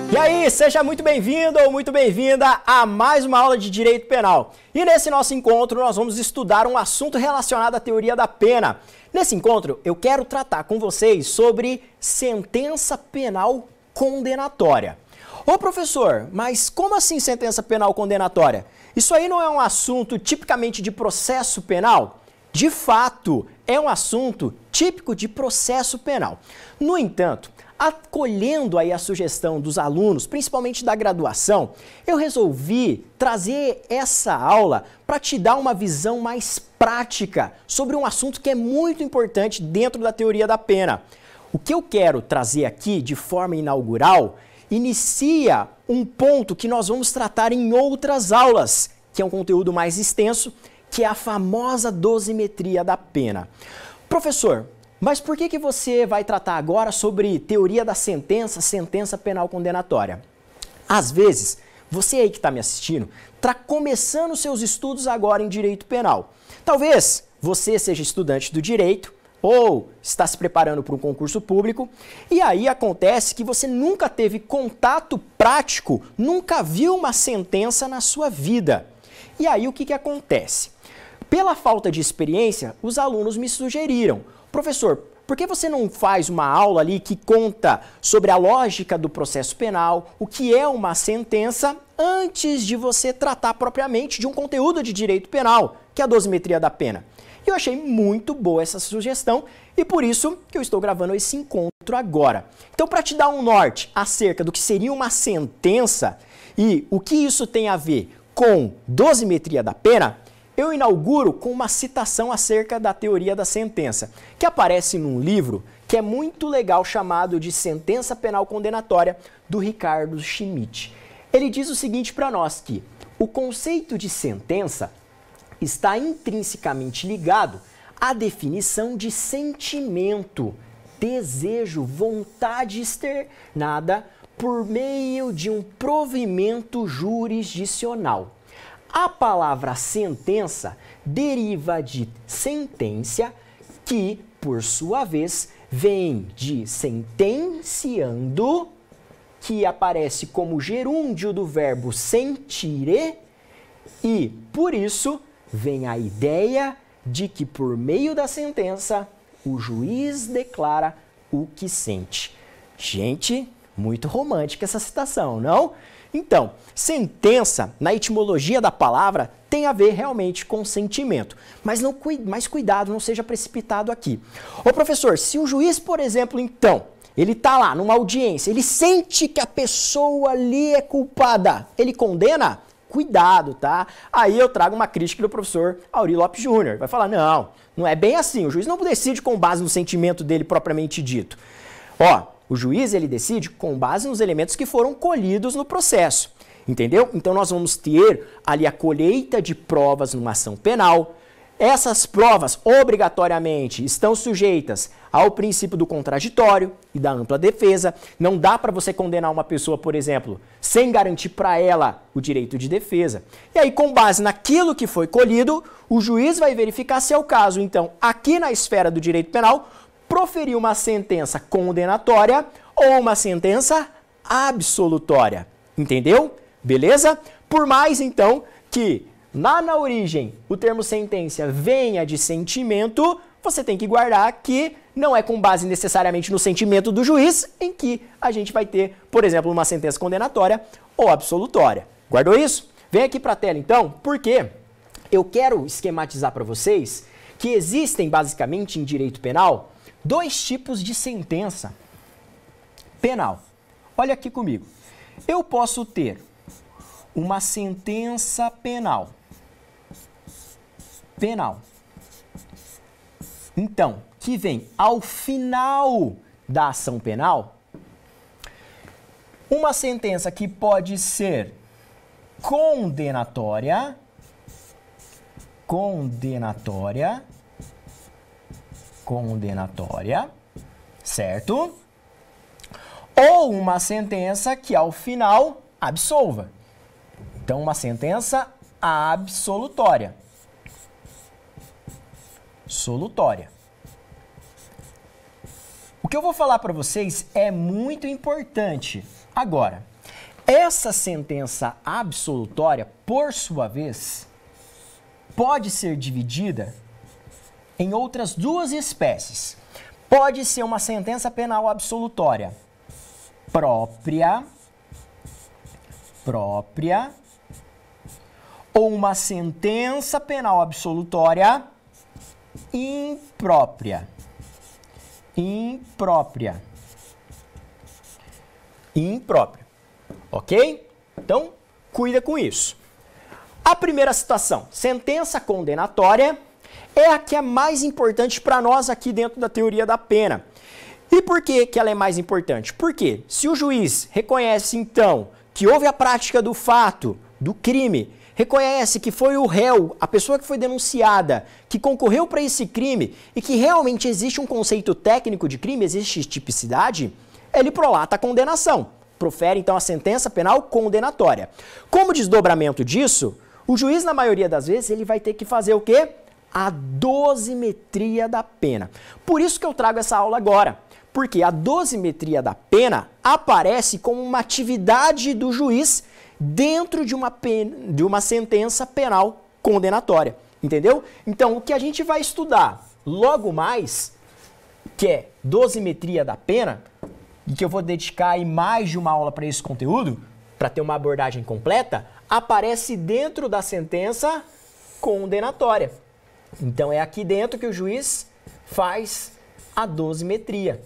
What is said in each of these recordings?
E aí, seja muito bem-vindo ou muito bem-vinda a mais uma aula de Direito Penal. E nesse nosso encontro nós vamos estudar um assunto relacionado à teoria da pena. Nesse encontro eu quero tratar com vocês sobre sentença penal condenatória. Ô professor, mas como assim sentença penal condenatória? Isso aí não é um assunto tipicamente de processo penal? De fato, é um assunto típico de processo penal. No entanto, acolhendo aí a sugestão dos alunos, principalmente da graduação, eu resolvi trazer essa aula para te dar uma visão mais prática sobre um assunto que é muito importante dentro da teoria da pena. O que eu quero trazer aqui de forma inaugural inicia um ponto que nós vamos tratar em outras aulas, que é um conteúdo mais extenso, que é a famosa dosimetria da pena. Professor, mas por que você vai tratar agora sobre teoria da sentença penal condenatória? Às vezes, você aí que está me assistindo, está começando seus estudos agora em direito penal. Talvez você seja estudante do direito ou está se preparando para um concurso público e aí acontece que você nunca teve contato prático, nunca viu uma sentença na sua vida. E aí o que acontece? Pela falta de experiência, os alunos me sugeriram: professor, por que você não faz uma aula ali que conta sobre a lógica do processo penal, o que é uma sentença, antes de você tratar propriamente de um conteúdo de direito penal, que é a dosimetria da pena? E eu achei muito boa essa sugestão e por isso que eu estou gravando esse encontro agora. Então, para te dar um norte acerca do que seria uma sentença e o que isso tem a ver com dosimetria da pena, eu inauguro com uma citação acerca da teoria da sentença, que aparece num livro que é muito legal chamado de Sentença Penal Condenatória, do Ricardo Schmidt. Ele diz o seguinte para nós, que o conceito de sentença está intrinsecamente ligado à definição de sentimento, desejo, vontade externada por meio de um provimento jurisdicional. A palavra sentença deriva de sentência, que, por sua vez, vem de sentenciando, que aparece como gerúndio do verbo sentire, e, por isso, vem a ideia de que, por meio da sentença, o juiz declara o que sente. Gente, muito romântica essa citação, não? Então, sentença, na etimologia da palavra, tem a ver realmente com sentimento. Mas cuidado, não seja precipitado aqui. Ô professor, se o juiz, por exemplo, então, ele está lá numa audiência, ele sente que a pessoa ali é culpada, ele condena? Cuidado, tá? Aí eu trago uma crítica do professor Aurí Lopes Júnior. Vai falar, não é bem assim, o juiz não decide com base no sentimento dele propriamente dito. Ó, o juiz, ele decide com base nos elementos que foram colhidos no processo, entendeu? Então, nós vamos ter ali a colheita de provas numa ação penal. Essas provas, obrigatoriamente, estão sujeitas ao princípio do contraditório e da ampla defesa. Não dá para você condenar uma pessoa, por exemplo, sem garantir para ela o direito de defesa. E aí, com base naquilo que foi colhido, o juiz vai verificar se é o caso, então, aqui na esfera do direito penal, proferir uma sentença condenatória ou uma sentença absolutória. Entendeu? Beleza? Por mais, então, que lá na origem o termo sentença venha de sentimento, você tem que guardar que não é com base necessariamente no sentimento do juiz em que a gente vai ter, por exemplo, uma sentença condenatória ou absolutória. Guardou isso? Vem aqui para a tela, então, porque eu quero esquematizar para vocês que existem, basicamente, em direito penal, dois tipos de sentença penal. Olha aqui comigo. Eu posso ter uma sentença penal. Então, que vem ao final da ação penal, uma sentença que pode ser condenatória, certo? Ou uma sentença que ao final absolva. Então, uma sentença absolutória. O que eu vou falar para vocês é muito importante. Agora, Essa sentença absolutória, por sua vez, pode ser dividida em outras duas espécies. Pode ser uma sentença penal absolutória própria, ou uma sentença penal absolutória imprópria. Ok? Então, cuida com isso. A primeira situação, sentença condenatória, é a que é mais importante para nós aqui dentro da teoria da pena. E por que ela é mais importante? Porque se o juiz reconhece, então, que houve a prática do fato, do crime, reconhece que foi o réu, a pessoa que foi denunciada, que concorreu para esse crime e que realmente existe um conceito técnico de crime, existe tipicidade, ele prolata a condenação. Profere, então, a sentença penal condenatória. Como desdobramento disso, o juiz, na maioria das vezes, ele vai ter que fazer o quê? A dosimetria da pena. Por isso que eu trago essa aula agora. Porque a dosimetria da pena aparece como uma atividade do juiz dentro de uma sentença penal condenatória. Entendeu? Então, o que a gente vai estudar logo mais, que é dosimetria da pena, e que eu vou dedicar aí mais de uma aula para esse conteúdo, para ter uma abordagem completa, aparece dentro da sentença condenatória. Então, é aqui dentro que o juiz faz a dosimetria.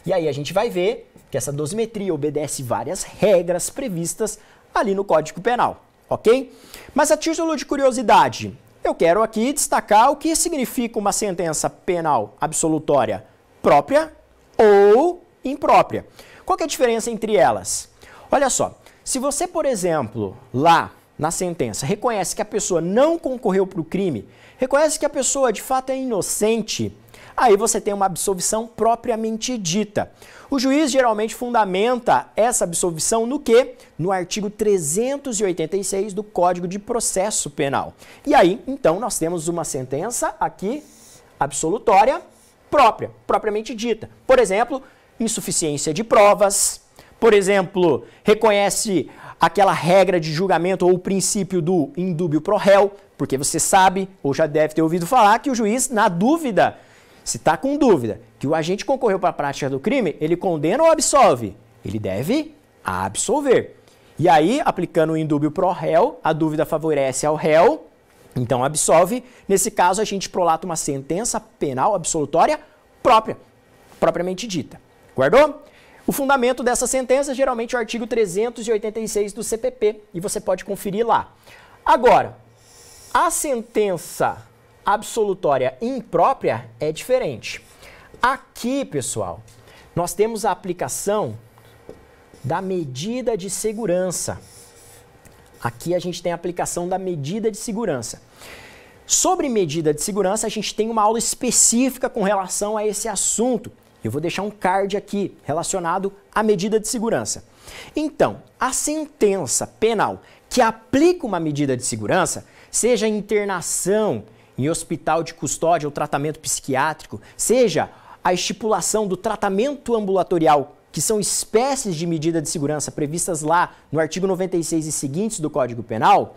E aí a gente vai ver que essa dosimetria obedece várias regras previstas ali no Código Penal, ok? Mas a título de curiosidade, eu quero aqui destacar o que significa uma sentença penal absolutória própria ou imprópria. Qual que é a diferença entre elas? Olha só, se você, por exemplo, lá na sentença, reconhece que a pessoa não concorreu para o crime, reconhece que a pessoa de fato é inocente, aí você tem uma absolvição propriamente dita. O juiz geralmente fundamenta essa absolvição no quê? No artigo 386 do Código de Processo Penal. E aí, então, nós temos uma sentença aqui absolutória própria, propriamente dita. Por exemplo, insuficiência de provas. Por exemplo, reconhece aquela regra de julgamento ou o princípio do indúbio pro réu, porque você sabe, ou já deve ter ouvido falar, que o juiz, na dúvida, se está com dúvida, que o agente concorreu para a prática do crime, ele condena ou absolve? Ele deve absolver. E aí, aplicando o indúbio pro réu, a dúvida favorece ao réu, então absolve. Nesse caso, a gente prolata uma sentença penal absolutória própria, propriamente dita. Guardou? O fundamento dessa sentença, geralmente, é o artigo 386 do CPP, e você pode conferir lá. Agora, a sentença absolutória imprópria é diferente. Aqui, pessoal, nós temos a aplicação da medida de segurança. Aqui a gente tem a aplicação da medida de segurança. Sobre medida de segurança, a gente tem uma aula específica com relação a esse assunto. Eu vou deixar um card aqui relacionado à medida de segurança. Então, a sentença penal que aplica uma medida de segurança, seja internação em hospital de custódia ou tratamento psiquiátrico, seja a estipulação do tratamento ambulatorial, que são espécies de medida de segurança previstas lá no artigo 96 e seguintes do Código Penal,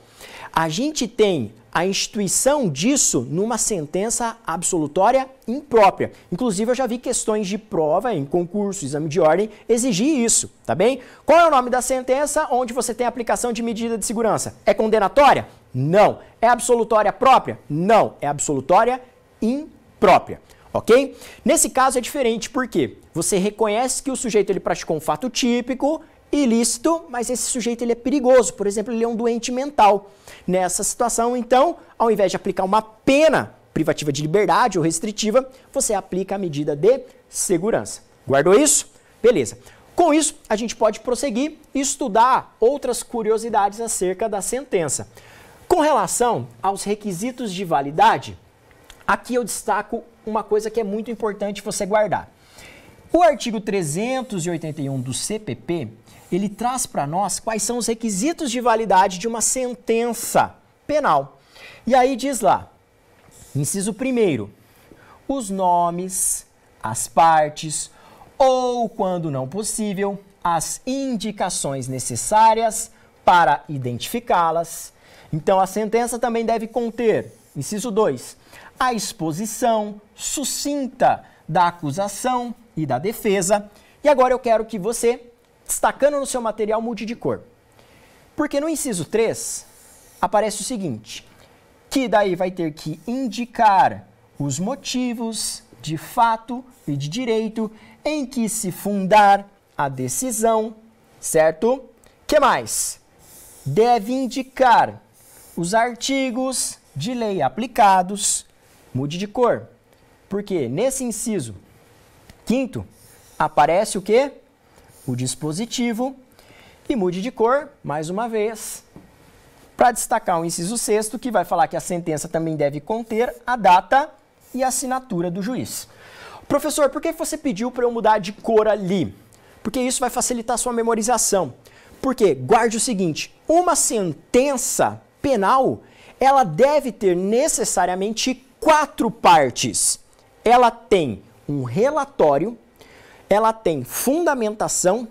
a gente tem a instituição disso numa sentença absolutória imprópria. Inclusive, eu já vi questões de prova em concurso, exame de ordem, exigir isso, tá bem? Qual é o nome da sentença onde você tem a aplicação de medida de segurança? É condenatória? Não. É absolutória própria? Não. É absolutória imprópria. Ok? Nesse caso é diferente, porque você reconhece que o sujeito ele praticou um fato típico, ilícito, mas esse sujeito ele é perigoso, por exemplo, ele é um doente mental. Nessa situação, então, ao invés de aplicar uma pena privativa de liberdade ou restritiva, você aplica a medida de segurança. Guardou isso? Beleza. Com isso, a gente pode prosseguir e estudar outras curiosidades acerca da sentença. Com relação aos requisitos de validade, aqui eu destaco uma coisa que é muito importante você guardar. O artigo 381 do CPP, ele traz para nós quais são os requisitos de validade de uma sentença penal. E aí diz lá, inciso 1º, os nomes, as partes ou, quando não possível, as indicações necessárias para identificá-las. Então, a sentença também deve conter, inciso 2, a exposição sucinta da acusação e da defesa. E agora eu quero que você, destacando no seu material, mude de cor. Porque no inciso 3, aparece o seguinte, que daí vai ter que indicar os motivos de fato e de direito em que se fundar a decisão, certo? Que mais? Deve indicar os artigos de lei aplicados, mude de cor, porque nesse inciso 5º aparece o quê? O dispositivo, e mude de cor, mais uma vez, para destacar o inciso 6º, que vai falar que a sentença também deve conter a data e a assinatura do juiz. Professor, por que você pediu para eu mudar de cor ali? Porque isso vai facilitar a sua memorização. Porque, guarde o seguinte, uma sentença penal, ela deve ter necessariamente 4 partes. Ela tem um relatório, ela tem fundamentação,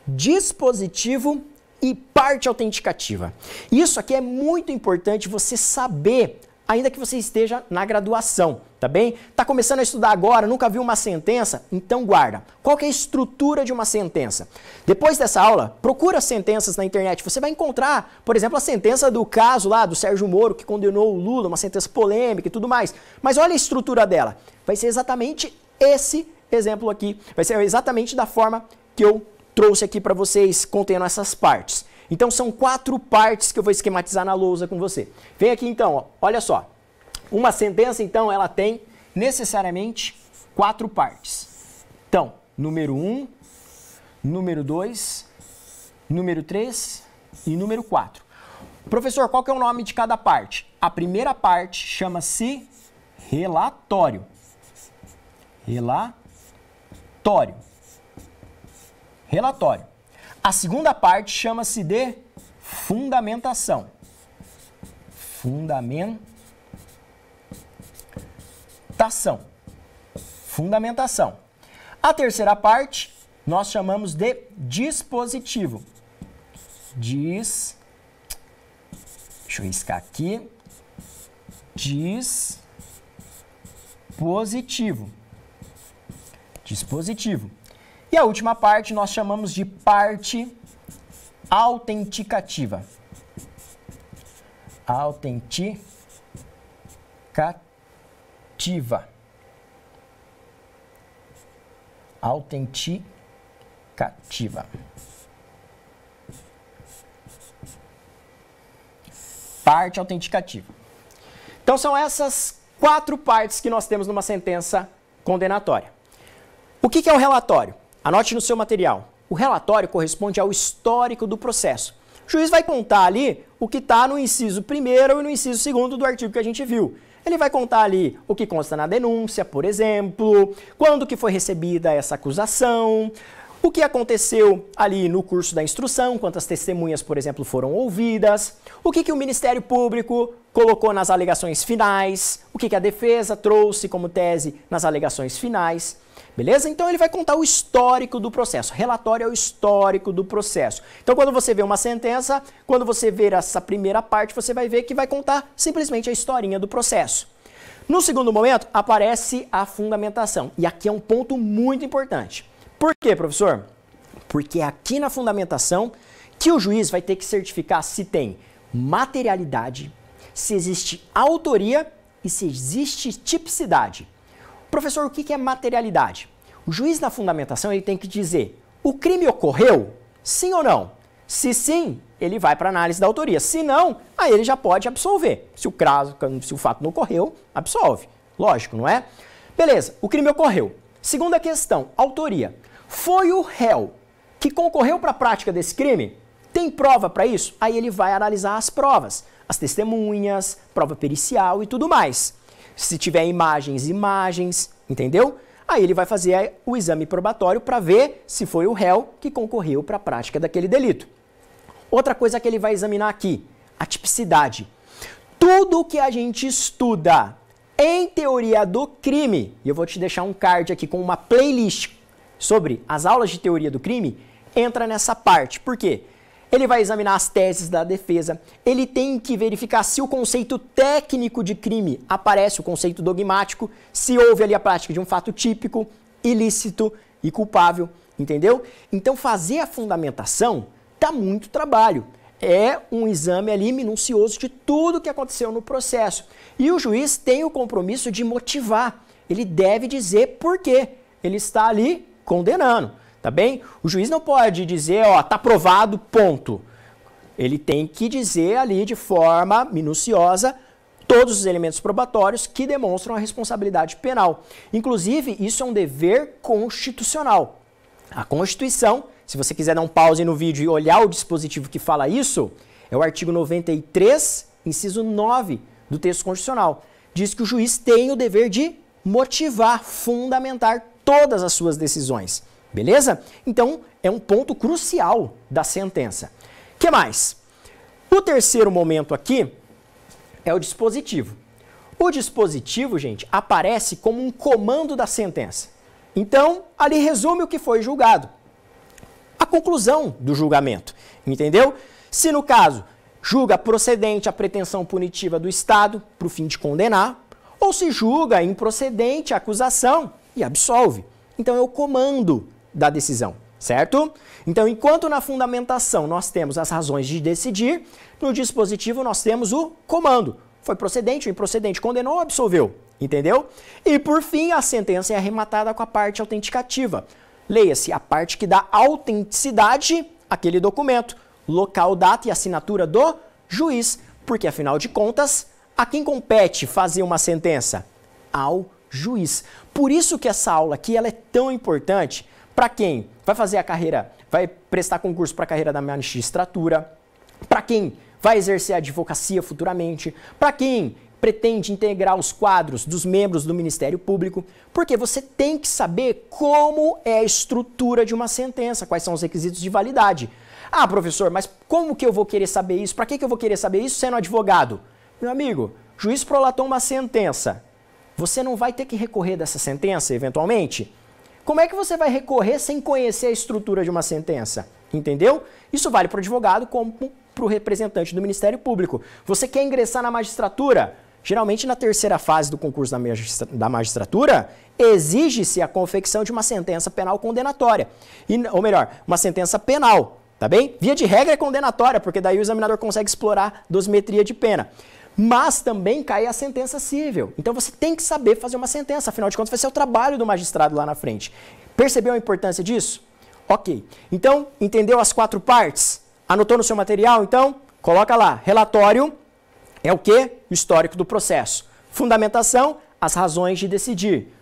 dispositivo e parte autenticativa. Isso aqui é muito importante você saber, ainda que você esteja na graduação, tá bem? Tá começando a estudar agora, nunca viu uma sentença? Então guarda. Qual que é a estrutura de uma sentença? Depois dessa aula, procura sentenças na internet. Você vai encontrar, por exemplo, a sentença do caso lá do Sérgio Moro, que condenou o Lula, uma sentença polêmica e tudo mais. Mas olha a estrutura dela. Vai ser exatamente esse exemplo aqui. Vai ser exatamente da forma que eu trouxe aqui para vocês, contendo essas partes. Então, são 4 partes que eu vou esquematizar na lousa com você. Vem aqui, então, ó, olha só. Uma sentença, então, ela tem necessariamente 4 partes. Então, número 1, número 2, número 3 e número 4. Professor, qual que é o nome de cada parte? A primeira parte chama-se relatório. Relatório. Relatório. A segunda parte chama-se de fundamentação. Fundamentação. A terceira parte nós chamamos de dispositivo. Deixa eu riscar aqui. Dispositivo. E a última parte nós chamamos de parte autenticativa. Autenticativa. Parte autenticativa. Então são essas 4 partes que nós temos numa sentença condenatória. O que é o relatório? Anote no seu material. O relatório corresponde ao histórico do processo. O juiz vai contar ali o que está no inciso 1º e no inciso 2º do artigo que a gente viu. Ele vai contar ali o que consta na denúncia, por exemplo, quando que foi recebida essa acusação, o que aconteceu ali no curso da instrução, quantas testemunhas, por exemplo, foram ouvidas, o que o Ministério Público colocou nas alegações finais, o que a defesa trouxe como tese nas alegações finais. Beleza? Então ele vai contar o histórico do processo. Relatório é o histórico do processo. Então quando você vê uma sentença, quando você ver essa primeira parte, você vai ver que vai contar simplesmente a historinha do processo. No segundo momento, aparece a fundamentação. E aqui é um ponto muito importante. Por quê, professor? Porque é aqui na fundamentação que o juiz vai ter que certificar se tem materialidade, se existe autoria e se existe tipicidade. Professor, o que é materialidade? O juiz na fundamentação ele tem que dizer, o crime ocorreu? Sim ou não? Se sim, ele vai para a análise da autoria. Se não, aí ele já pode absolver. Se o fato não ocorreu, absolve. Lógico, não é? Beleza, o crime ocorreu. Segunda questão, autoria. Foi o réu que concorreu para a prática desse crime? Tem prova para isso? Aí ele vai analisar as provas, as testemunhas, prova pericial e tudo mais. Se tiver imagens, entendeu? Aí ele vai fazer o exame probatório para ver se foi o réu que concorreu para a prática daquele delito. Outra coisa que ele vai examinar aqui, a tipicidade. Tudo que a gente estuda em teoria do crime, e eu vou te deixar um card aqui com uma playlist sobre as aulas de teoria do crime, entra nessa parte. Por quê? Ele vai examinar as teses da defesa, ele tem que verificar se o conceito técnico de crime aparece, o conceito dogmático, se houve ali a prática de um fato típico, ilícito e culpável, entendeu? Então fazer a fundamentação dá muito trabalho. É um exame ali minucioso de tudo que aconteceu no processo. E o juiz tem o compromisso de motivar, ele deve dizer por que ele está ali condenando. Tá bem? O juiz não pode dizer, ó, tá provado, ponto. Ele tem que dizer ali de forma minuciosa todos os elementos probatórios que demonstram a responsabilidade penal. Inclusive, isso é um dever constitucional. A Constituição, se você quiser dar um pause no vídeo e olhar o dispositivo que fala isso, é o artigo 93, inciso 9 do texto constitucional. Diz que o juiz tem o dever de motivar, fundamentar todas as suas decisões. Beleza? Então, é um ponto crucial da sentença. O que mais? O terceiro momento aqui é o dispositivo. O dispositivo, gente, aparece como um comando da sentença. Então, ali resume o que foi julgado. A conclusão do julgamento, entendeu? Se no caso, julga procedente a pretensão punitiva do Estado para o fim de condenar, ou se julga improcedente a acusação e absolve. Então, é o comando da decisão, certo? Então, enquanto na fundamentação nós temos as razões de decidir, no dispositivo nós temos o comando. Foi procedente ou improcedente, condenou ou absolveu, entendeu? E, por fim, a sentença é arrematada com a parte autenticativa. Leia-se a parte que dá autenticidade àquele documento, local, data e assinatura do juiz, porque, afinal de contas, a quem compete fazer uma sentença? Ao juiz. Por isso que essa aula aqui ela é tão importante. Para quem vai fazer a carreira, vai prestar concurso para a carreira da magistratura, para quem vai exercer a advocacia futuramente, para quem pretende integrar os quadros dos membros do Ministério Público, porque você tem que saber como é a estrutura de uma sentença, quais são os requisitos de validade. Ah, professor, mas como que eu vou querer saber isso? Para que eu vou querer saber isso sendo advogado? Meu amigo, juiz prolatou uma sentença. Você não vai ter que recorrer dessa sentença, eventualmente? Como é que você vai recorrer sem conhecer a estrutura de uma sentença? Entendeu? Isso vale para o advogado como para o representante do Ministério Público. Você quer ingressar na magistratura? Geralmente, na terceira fase do concurso da magistratura, exige-se a confecção de uma sentença penal condenatória. Ou melhor, uma sentença penal, tá bem? Via de regra é condenatória, porque daí o examinador consegue explorar dosimetria de pena. Mas também cai a sentença cível. Então você tem que saber fazer uma sentença, afinal de contas vai ser o trabalho do magistrado lá na frente. Percebeu a importância disso? Ok. Então, entendeu as 4 partes? Anotou no seu material? Então, coloca lá. Relatório é o quê? O histórico do processo. Fundamentação, as razões de decidir.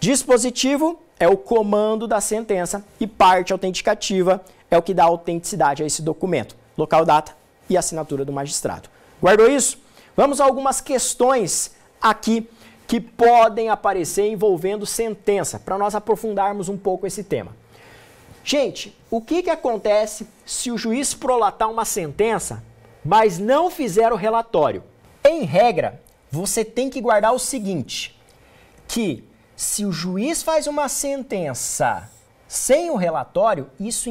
Dispositivo é o comando da sentença e parte autenticativa é o que dá autenticidade a esse documento. Local, data e assinatura do magistrado. Guardou isso? Vamos a algumas questões aqui que podem aparecer envolvendo sentença, para nós aprofundarmos um pouco esse tema. Gente, o que acontece se o juiz prolatar uma sentença, mas não fizer o relatório? Em regra, você tem que guardar o seguinte, que se o juiz faz uma sentença sem o relatório, isso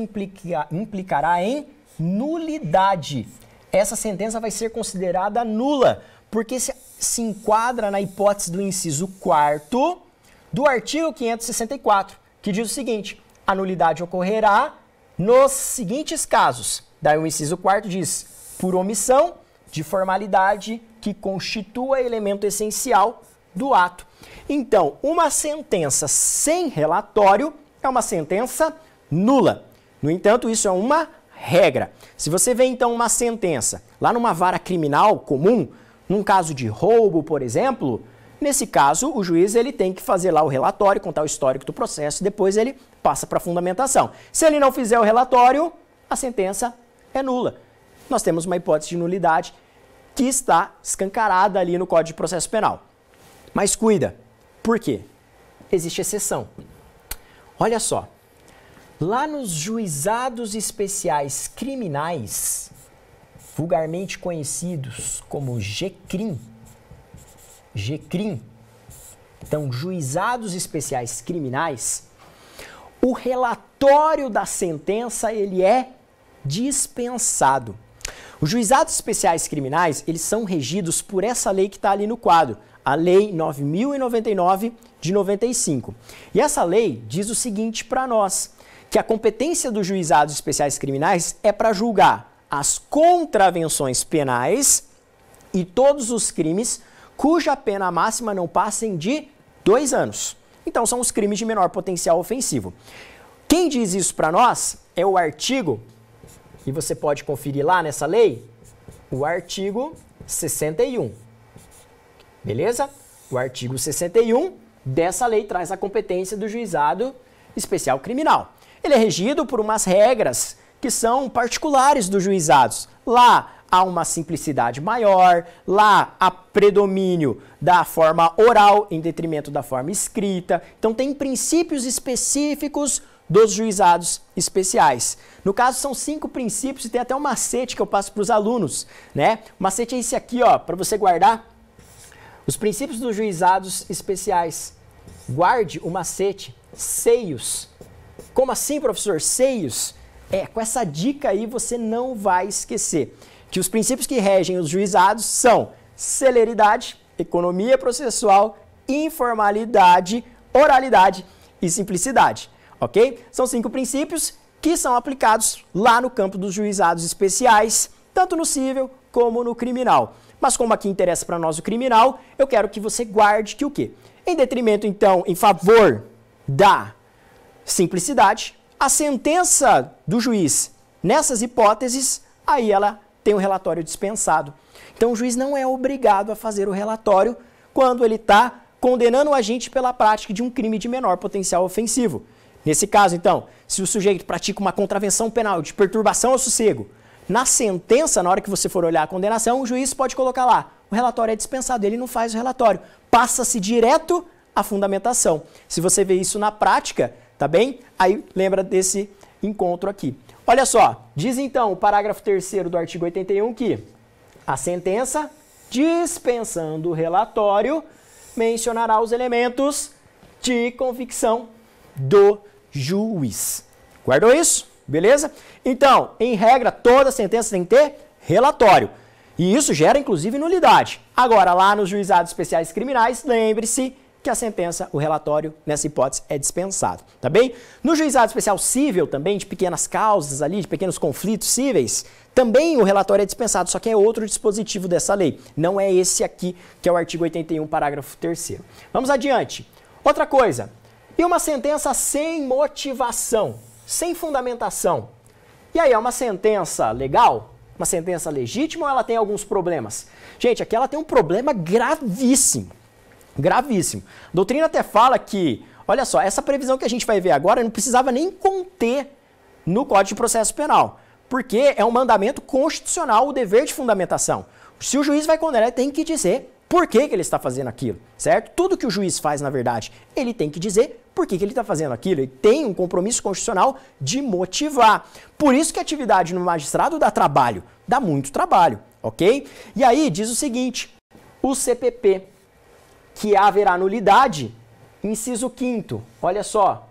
implicará em nulidade. Essa sentença vai ser considerada nula, porque se enquadra na hipótese do inciso 4º do artigo 564, que diz o seguinte: a nulidade ocorrerá nos seguintes casos. Daí o inciso 4º diz, por omissão de formalidade que constitua elemento essencial do ato. Então, uma sentença sem relatório é uma sentença nula. No entanto, isso é uma regra. Se você vê então uma sentença lá numa vara criminal comum, num caso de roubo, por exemplo, nesse caso o juiz ele tem que fazer lá o relatório, contar o histórico do processo, depois ele passa para a fundamentação. Se ele não fizer o relatório, a sentença é nula. Nós temos uma hipótese de nulidade que está escancarada ali no Código de Processo Penal. Mas cuida, por quê? Existe exceção. Olha só. Lá nos juizados especiais criminais, vulgarmente conhecidos como GCRIM, então juizados especiais criminais, o relatório da sentença ele é dispensado. Os juizados especiais criminais, eles são regidos por essa lei que está ali no quadro, a Lei 9.099 de 95. E essa lei diz o seguinte para nós, que a competência dos juizados especiais criminais é para julgar as contravenções penais e todos os crimes cuja pena máxima não passem de 2 anos. Então, são os crimes de menor potencial ofensivo. Quem diz isso para nós é o artigo, e você pode conferir lá nessa lei, o artigo 61. Beleza? O artigo 61 dessa lei traz a competência do juizado especial criminal. Ele é regido por umas regras que são particulares dos juizados. Lá há uma simplicidade maior, lá há predomínio da forma oral em detrimento da forma escrita. Então tem princípios específicos dos juizados especiais. No caso, são 5 princípios e tem até um macete que eu passo para os alunos, né? O macete é esse aqui, ó, para você guardar. Os princípios dos juizados especiais. Guarde o macete, seios. Como assim, professor? Seios? Com essa dica aí você não vai esquecer que os princípios que regem os juizados são celeridade, economia processual, informalidade, oralidade e simplicidade, ok? São 5 princípios que são aplicados lá no campo dos juizados especiais, tanto no civil como no criminal. Mas como aqui interessa para nós o criminal, eu quero que você guarde que o quê? Em detrimento, então, em favor da simplicidade, a sentença do juiz nessas hipóteses, aí ela tem um relatório dispensado. Então o juiz não é obrigado a fazer o relatório quando ele está condenando o agente pela prática de um crime de menor potencial ofensivo. Nesse caso, então, se o sujeito pratica uma contravenção penal de perturbação ao sossego, na sentença, na hora que você for olhar a condenação, o juiz pode colocar lá, o relatório é dispensado, ele não faz o relatório, passa-se direto à fundamentação. Se você vê isso na prática, tá bem? Aí lembra desse encontro aqui. Olha só, diz então o parágrafo 3º do artigo 81 que a sentença, dispensando o relatório, mencionará os elementos de convicção do juiz. Guardou isso? Beleza? Então, em regra, toda sentença tem que ter relatório. E isso gera, inclusive, nulidade. Agora, lá nos juizados especiais criminais, lembre-se que a sentença, o relatório, nessa hipótese, é dispensado, tá bem? No juizado especial civil, também, de pequenas causas ali, de pequenos conflitos cíveis, também o relatório é dispensado, só que é outro dispositivo dessa lei. Não é esse aqui, que é o artigo 81, parágrafo 3º. Vamos adiante. Outra coisa, e uma sentença sem motivação, sem fundamentação? E aí, é uma sentença legal? Uma sentença legítima ou ela tem alguns problemas? Gente, aqui ela tem um problema gravíssimo. Gravíssimo. A doutrina até fala que, olha só, essa previsão que a gente vai ver agora não precisava nem conter no Código de Processo Penal, porque é um mandamento constitucional o dever de fundamentação. Se o juiz vai condenar, ele tem que dizer por que ele está fazendo aquilo, certo? Tudo que o juiz faz, na verdade, ele tem que dizer por que ele está fazendo aquilo. Ele tem um compromisso constitucional de motivar. Por isso que a atividade no magistrado dá trabalho, dá muito trabalho, ok? E aí diz o seguinte, o CPP, que haverá nulidade, inciso 5º, olha só,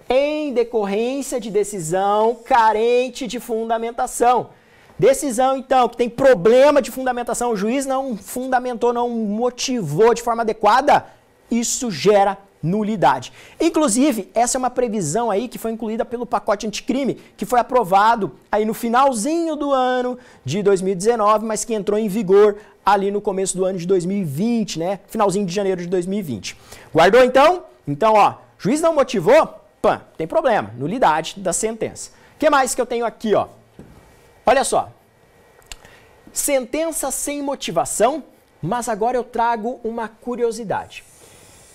em decorrência de decisão carente de fundamentação. Decisão, então, que tem problema de fundamentação, o juiz não fundamentou, não motivou de forma adequada, isso gera nulidade. Inclusive, essa é uma previsão aí que foi incluída pelo pacote anticrime, que foi aprovado aí no finalzinho do ano de 2019, mas que entrou em vigor ali no começo do ano de 2020, né? Finalzinho de janeiro de 2020. Guardou então? Então, ó, juiz não motivou? Pã, tem problema, nulidade da sentença. O que mais que eu tenho aqui, ó? Olha só. Sentença sem motivação, mas agora eu trago uma curiosidade.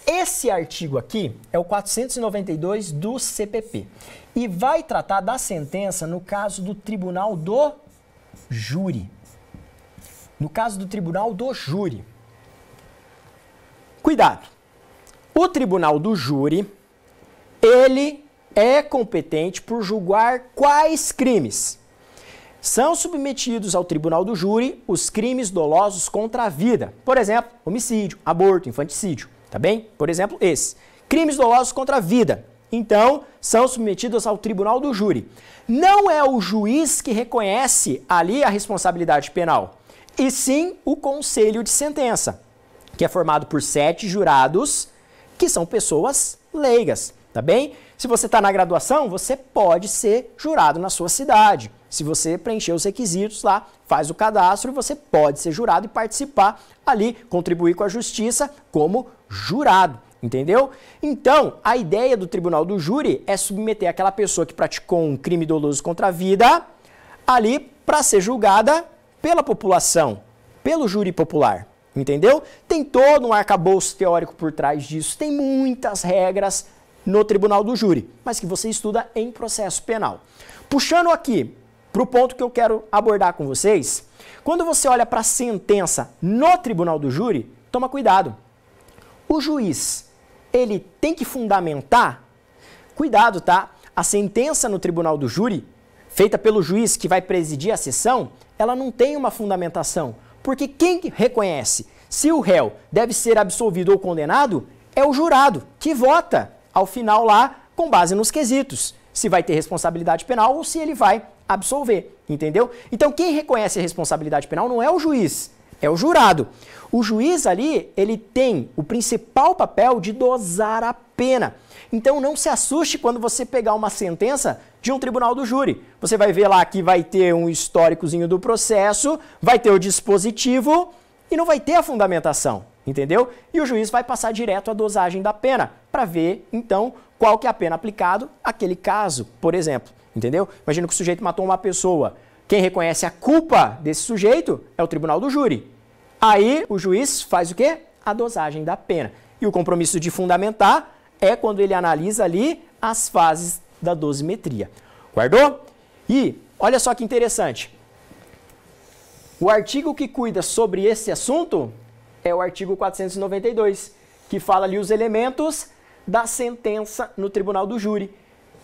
Esse artigo aqui é o 492 do CPP e vai tratar da sentença no caso do tribunal do júri. No caso do tribunal do júri. Cuidado! O tribunal do júri, ele é competente por julgar quais crimes? São submetidos ao tribunal do júri os crimes dolosos contra a vida. Por exemplo, homicídio, aborto, infanticídio. Tá bem? Por exemplo, esse. Crimes dolosos contra a vida, então, são submetidos ao tribunal do júri. Não é o juiz que reconhece ali a responsabilidade penal, e sim o conselho de sentença, que é formado por 7 jurados, que são pessoas leigas, tá bem? Se você está na graduação, você pode ser jurado na sua cidade. Se você preencher os requisitos lá, faz o cadastro, você pode ser jurado e participar ali, contribuir com a justiça como jurado, entendeu? Então, a ideia do tribunal do júri é submeter aquela pessoa que praticou um crime doloso contra a vida ali para ser julgada pela população, pelo júri popular, entendeu? Tem todo um arcabouço teórico por trás disso, tem muitas regras no tribunal do júri, mas que você estuda em processo penal. Puxando aqui para o ponto que eu quero abordar com vocês, quando você olha para a sentença no tribunal do júri, toma cuidado. O juiz, ele tem que fundamentar, cuidado, tá? A sentença no tribunal do júri, feita pelo juiz que vai presidir a sessão, ela não tem uma fundamentação, porque quem reconhece se o réu deve ser absolvido ou condenado é o jurado, que vota ao final lá com base nos quesitos, se vai ter responsabilidade penal ou se ele vai absolver, entendeu? Então quem reconhece a responsabilidade penal não é o juiz, é o jurado. O juiz ali, ele tem o principal papel de dosar a pena. Então não se assuste quando você pegar uma sentença de um tribunal do júri. Você vai ver lá que vai ter um históricozinho do processo, vai ter o dispositivo e não vai ter a fundamentação, entendeu? E o juiz vai passar direto a dosagem da pena para ver, então, qual que é a pena aplicada àquele caso, por exemplo, entendeu? Imagina que o sujeito matou uma pessoa. Quem reconhece a culpa desse sujeito é o tribunal do júri. Aí o juiz faz o quê? A dosagem da pena. E o compromisso de fundamentar é quando ele analisa ali as fases da dosimetria. Guardou? E olha só que interessante. O artigo que cuida sobre esse assunto é o artigo 492, que fala ali os elementos da sentença no tribunal do júri.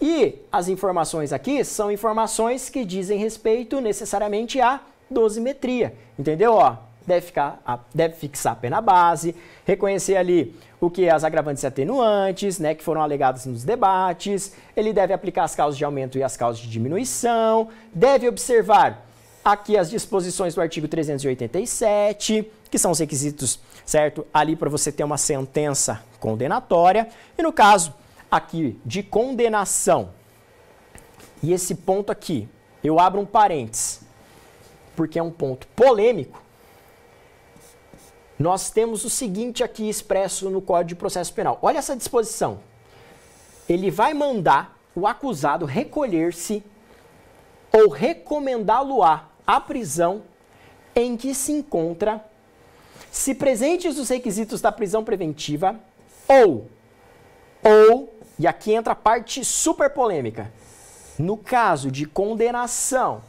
E as informações aqui são informações que dizem respeito necessariamente à dosimetria, entendeu? Ó, deve fixar a pena base, reconhecer ali o que é as agravantes e atenuantes, né, que foram alegadas nos debates, ele deve aplicar as causas de aumento e as causas de diminuição, deve observar aqui as disposições do artigo 387, que são os requisitos, certo? Ali para você ter uma sentença condenatória. E no caso aqui de condenação, e esse ponto aqui, eu abro um parênteses, porque é um ponto polêmico, nós temos o seguinte aqui expresso no Código de Processo Penal. Olha essa disposição. Ele vai mandar o acusado recolher-se ou recomendá-lo-á à prisão em que se encontra, se presentes os requisitos da prisão preventiva, ou, e aqui entra a parte super polêmica, no caso de condenação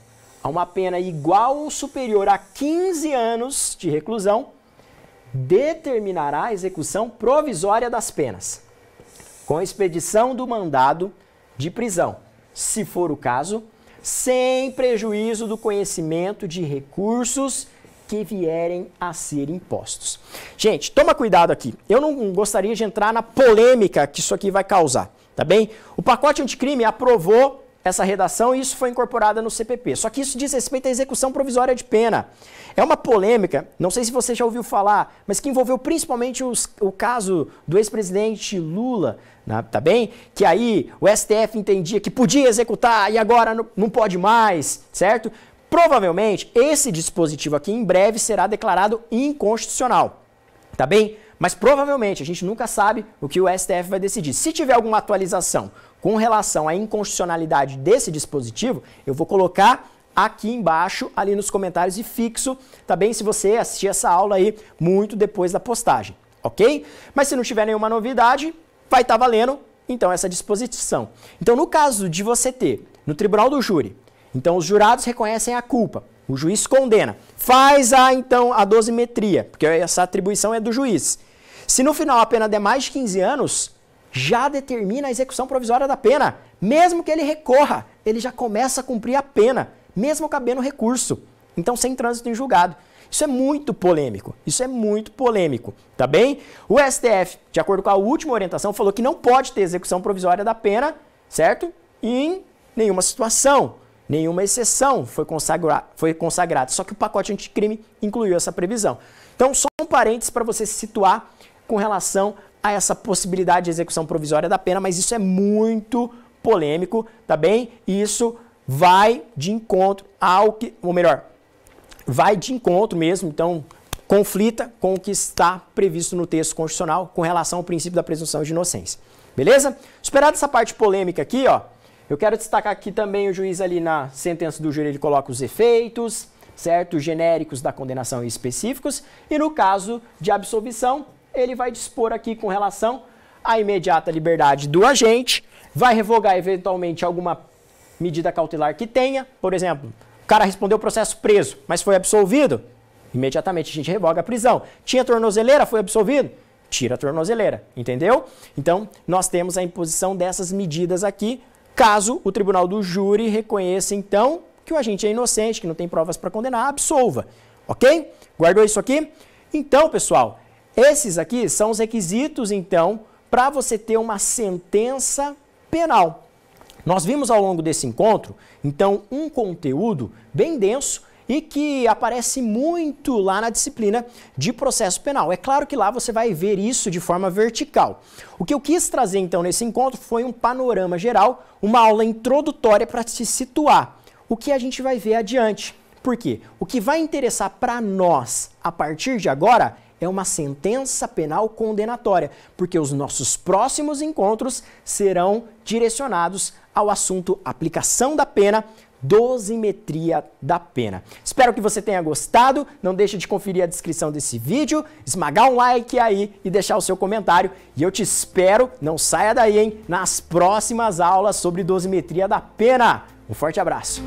a uma pena igual ou superior a 15 anos de reclusão, determinará a execução provisória das penas, com expedição do mandado de prisão, se for o caso, sem prejuízo do conhecimento de recursos que vierem a ser impostos. Gente, toma cuidado aqui. Eu não gostaria de entrar na polêmica que isso aqui vai causar, tá bem? O pacote anticrime aprovou essa redação e isso foi incorporado no CPP. Só que isso diz respeito à execução provisória de pena. É uma polêmica, não sei se você já ouviu falar, mas que envolveu principalmente o caso do ex-presidente Lula, né, tá bem? Que aí o STF entendia que podia executar e agora não pode mais, certo? Provavelmente esse dispositivo aqui em breve será declarado inconstitucional, tá bem? Mas provavelmente a gente nunca sabe o que o STF vai decidir. Se tiver alguma atualização com relação à inconstitucionalidade desse dispositivo, eu vou colocar aqui embaixo, ali nos comentários e fixo, tá bem? Se você assistir essa aula aí muito depois da postagem, ok? Mas se não tiver nenhuma novidade, vai estar valendo, então, essa disposição. Então, no caso de você ter no tribunal do júri, então os jurados reconhecem a culpa, o juiz condena, faz então a dosimetria, porque essa atribuição é do juiz. Se no final a pena der mais de 15 anos, já determina a execução provisória da pena, mesmo que ele recorra, ele já começa a cumprir a pena, mesmo cabendo recurso, então sem trânsito em julgado. Isso é muito polêmico, tá bem? O STF, de acordo com a última orientação, falou que não pode ter execução provisória da pena, certo? Em nenhuma situação, nenhuma exceção foi consagrada. Só que o pacote anticrime incluiu essa previsão. Então, só um parênteses para você se situar com relação a essa possibilidade de execução provisória da pena, mas isso é muito polêmico, tá bem? E isso vai de encontro ao que, ou melhor, vai de encontro mesmo, então conflita com o que está previsto no texto constitucional com relação ao princípio da presunção de inocência. Beleza? Superada essa parte polêmica aqui, ó, eu quero destacar aqui também o juiz ali na sentença do júri, ele coloca os efeitos, certo? Genéricos da condenação e específicos, e no caso de absolvição, ele vai dispor aqui com relação à imediata liberdade do agente, vai revogar eventualmente alguma medida cautelar que tenha, por exemplo, o cara respondeu o processo preso, mas foi absolvido, imediatamente a gente revoga a prisão. Tinha tornozeleira, foi absolvido, tira a tornozeleira, entendeu? Então, nós temos a imposição dessas medidas aqui, caso o tribunal do júri reconheça, então, que o agente é inocente, que não tem provas para condenar, absolva, ok? Guardou isso aqui? Então, pessoal, esses aqui são os requisitos, então, para você ter uma sentença penal. Nós vimos ao longo desse encontro, então, um conteúdo bem denso e que aparece muito lá na disciplina de processo penal. É claro que lá você vai ver isso de forma vertical. O que eu quis trazer, então, nesse encontro foi um panorama geral, uma aula introdutória para se situar. O que a gente vai ver adiante. Por quê? O que vai interessar para nós, a partir de agora, é uma sentença penal condenatória, porque os nossos próximos encontros serão direcionados ao assunto aplicação da pena, dosimetria da pena. Espero que você tenha gostado, não deixe de conferir a descrição desse vídeo, esmagar um like aí e deixar o seu comentário, e eu te espero, não saia daí, hein, nas próximas aulas sobre dosimetria da pena. Um forte abraço!